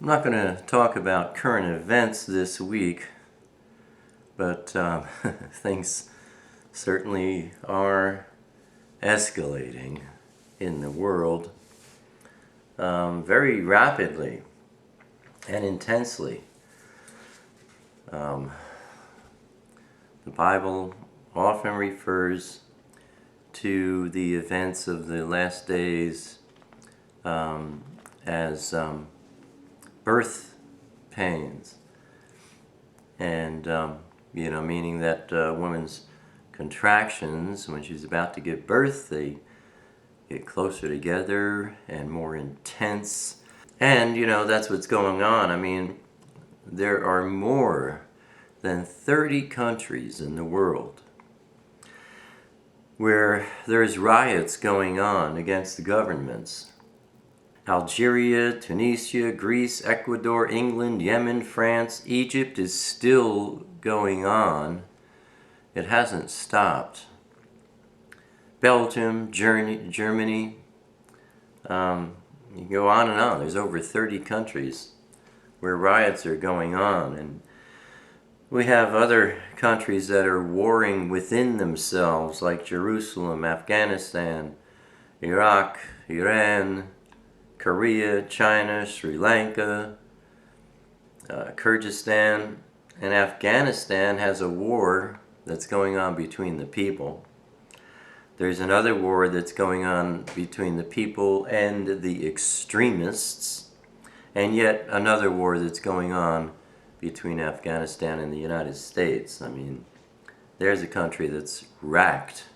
I'm not going to talk about current events this week, but things certainly are escalating in the world very rapidly and intensely. The Bible often refers to the events of the last days as birth pains, and meaning that woman's contractions, when she's about to give birth, they get closer together and more intense. And that's what's going on. I mean, there are more than 30 countries in the world where there's riots going on against the governments. Algeria, Tunisia, Greece, Ecuador, England, Yemen, France, Egypt is still going on. It hasn't stopped. Belgium, Germany, you go on and on. There's over 30 countries where riots are going on. And we have other countries that are warring within themselves, like Jerusalem, Afghanistan, Iraq, Iran, Korea, China, Sri Lanka, Kyrgyzstan, and Afghanistan has a war that's going on between the people. There's another war that's going on between the people and the extremists, and yet another war that's going on between Afghanistan and the United States. I mean, there's a country that's racked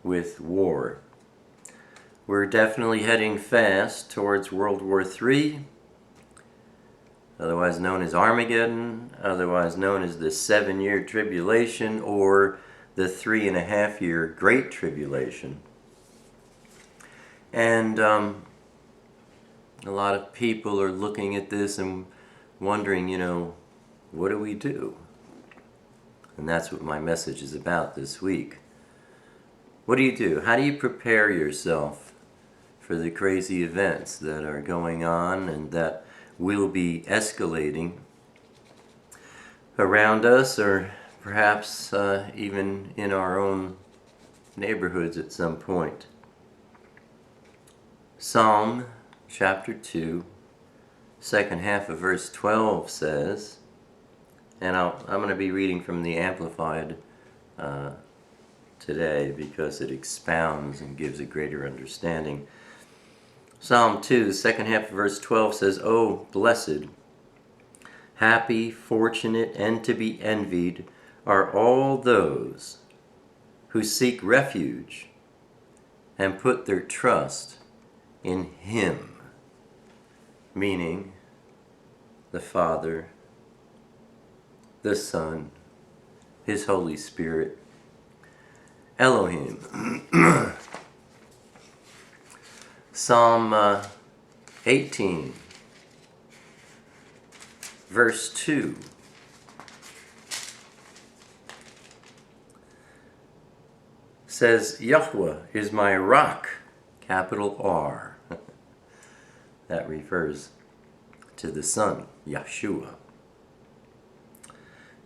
with war. We're definitely heading fast towards World War III, otherwise known as Armageddon, otherwise known as the 7-year tribulation, or the 3.5-year Great Tribulation. And a lot of people are looking at this and wondering, what do we do? And that's what my message is about this week. What do you do? How do you prepare yourself for the crazy events that are going on and that will be escalating around us, or perhaps even in our own neighborhoods at some point? Psalm chapter 2, second half of verse 12 says, and I'm going to be reading from the Amplified today because it expounds and gives a greater understanding. Psalm 2, second half of verse 12 says, "Oh, blessed, happy, fortunate, and to be envied are all those who seek refuge and put their trust in Him," meaning the Father, the Son, His Holy Spirit, Elohim. Psalm 18, verse 2 says, "Yahweh is my rock," capital R. That refers to the Son, Yeshua.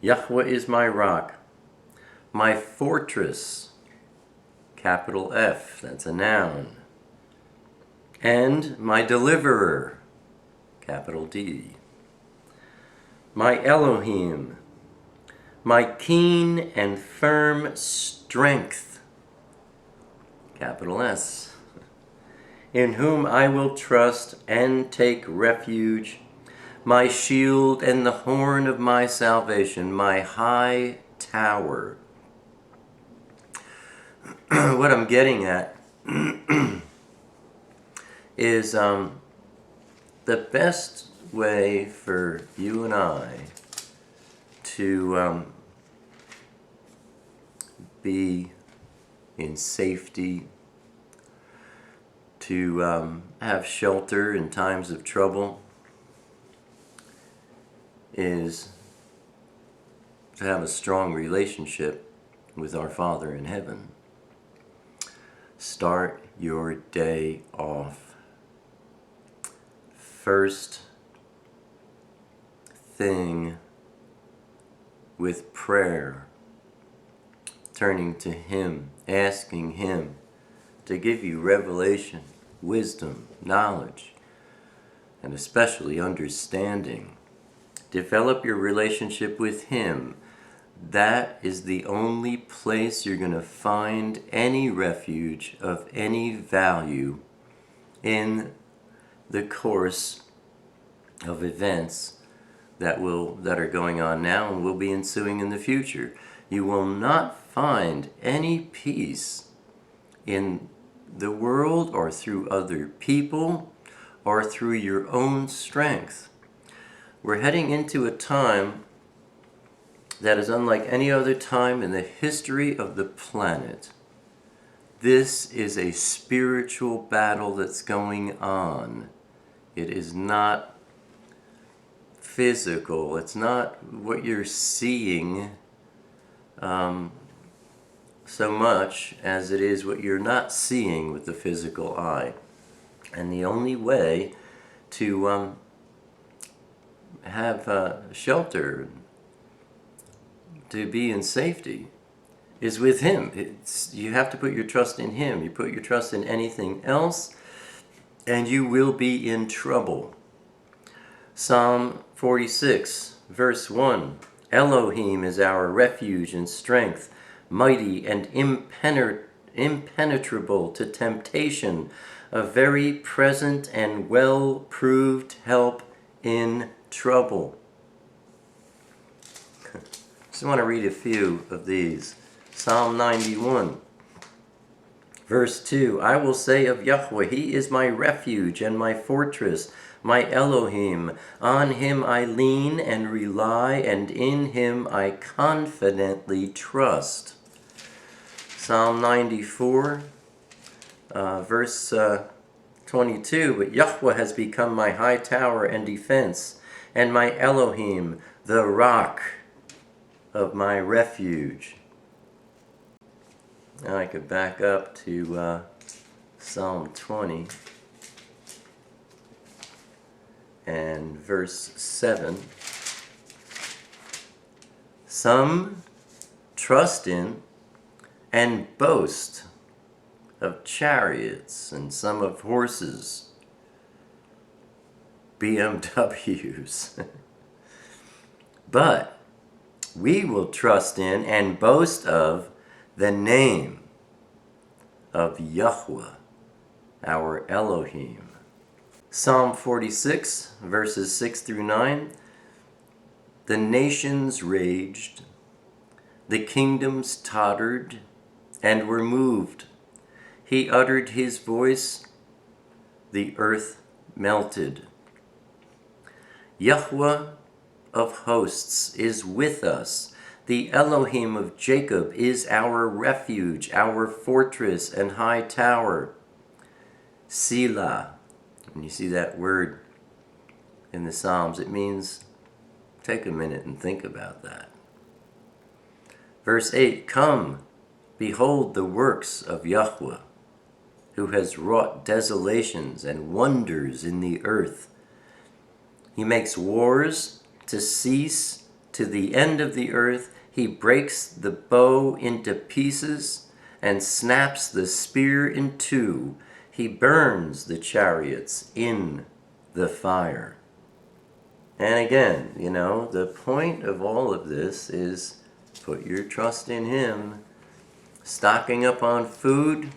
Yahweh is my rock, my fortress, capital F, that's a noun, and my deliverer, capital D. My Elohim, my keen and firm strength, capital S, in whom I will trust and take refuge, my shield and the horn of my salvation, my high tower. What I'm getting at is the best way for you and I to be in safety, to have shelter in times of trouble, is to have a strong relationship with our Father in heaven. Start your day off first everything with prayer, turning to Him, asking Him to give you revelation, wisdom, knowledge, and especially understanding. Develop your relationship with Him. That is the only place you're going to find any refuge of any value in the course of events that are going on now and will be ensuing in the future. You will not find any peace in the world or through other people or through your own strength. We're heading into a time that is unlike any other time in the history of the planet. This is a spiritual battle that's going on. It is not physical. It's not what you're seeing so much as it is what you're not seeing with the physical eye. And the only way to have shelter, to be in safety, is with Him. You have to put your trust in Him. You put your trust in anything else, and you will be in trouble. Psalm 46, verse 1. Elohim is our refuge and strength, mighty and impenetrable to temptation, a very present and well-proved help in trouble. Just want to read a few of these. Psalm 91, verse 2. I will say of Yahweh, He is my refuge and my fortress, my Elohim. On Him I lean and rely, and in Him I confidently trust. Psalm 94, verse 22. But Yahweh has become my high tower and defense, and my Elohim, the rock of my refuge. Now I could back up to Psalm 20 and verse 7. Some trust in and boast of chariots, and some of horses, BMWs. But we will trust in and boast of the name of Yahweh, our Elohim. Psalm 46, verses 6 through 9. The nations raged, the kingdoms tottered and were moved. He uttered His voice, the earth melted. Yahweh of hosts is with us. The Elohim of Jacob is our refuge, our fortress and high tower. Selah. When you see that word in the Psalms, it means take a minute and think about that. Verse 8, come, behold the works of Yahweh, who has wrought desolations and wonders in the earth. He makes wars to cease to the end of the earth. He breaks the bow into pieces and snaps the spear in two. He burns the chariots in the fire. And again, the point of all of this is put your trust in Him. Stocking up on food,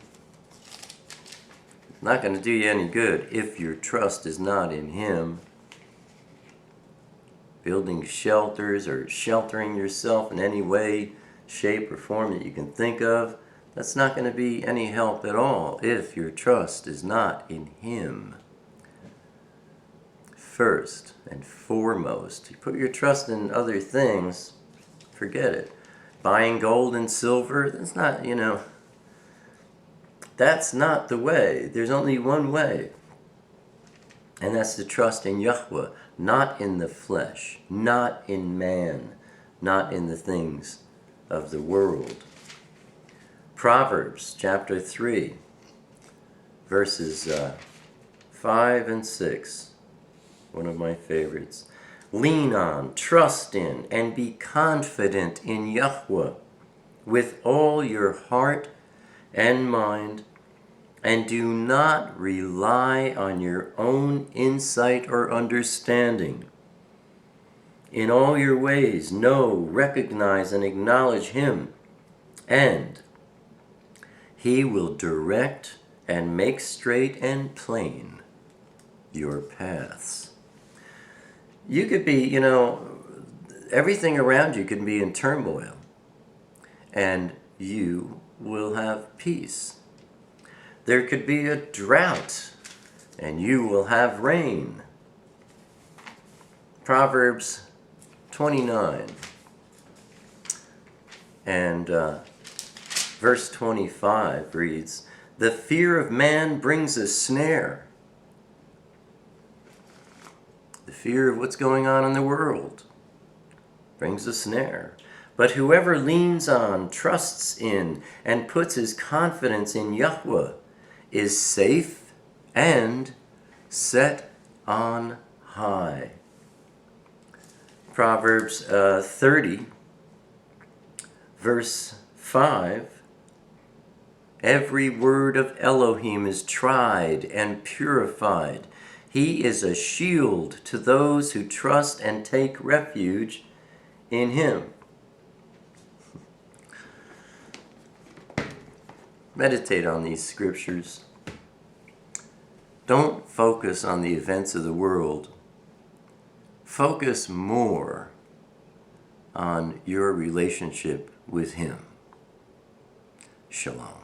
not going to do you any good if your trust is not in Him. Building shelters or sheltering yourself in any way, shape, or form that you can think of, that's not going to be any help at all if your trust is not in Him. First and foremost, you put your trust in other things, forget it. Buying gold and silver, that's not, that's not the way. There's only one way. And that's to trust in Yahweh, not in the flesh, not in man, not in the things of the world. Proverbs chapter 3, verses 5 and 6, one of my favorites. lean on, trust in, and be confident in Yahweh with all your heart and mind, and do not rely on your own insight or understanding. In all your ways, know, recognize, and acknowledge Him, and He will direct and make straight and plain your paths. You could be, everything around you can be in turmoil, and you will have peace. There could be a drought, and you will have rain. Proverbs 29 and verse 25 reads, "The fear of man brings a snare." The fear of what's going on in the world brings a snare. "But whoever leans on, trusts in, and puts his confidence in Yahweh is safe and set on high." Proverbs 30, verse 5, "Every word of Elohim is tried and purified. He is a shield to those who trust and take refuge in Him." Meditate on these scriptures. Don't focus on the events of the world. Focus more on your relationship with Him. Shalom.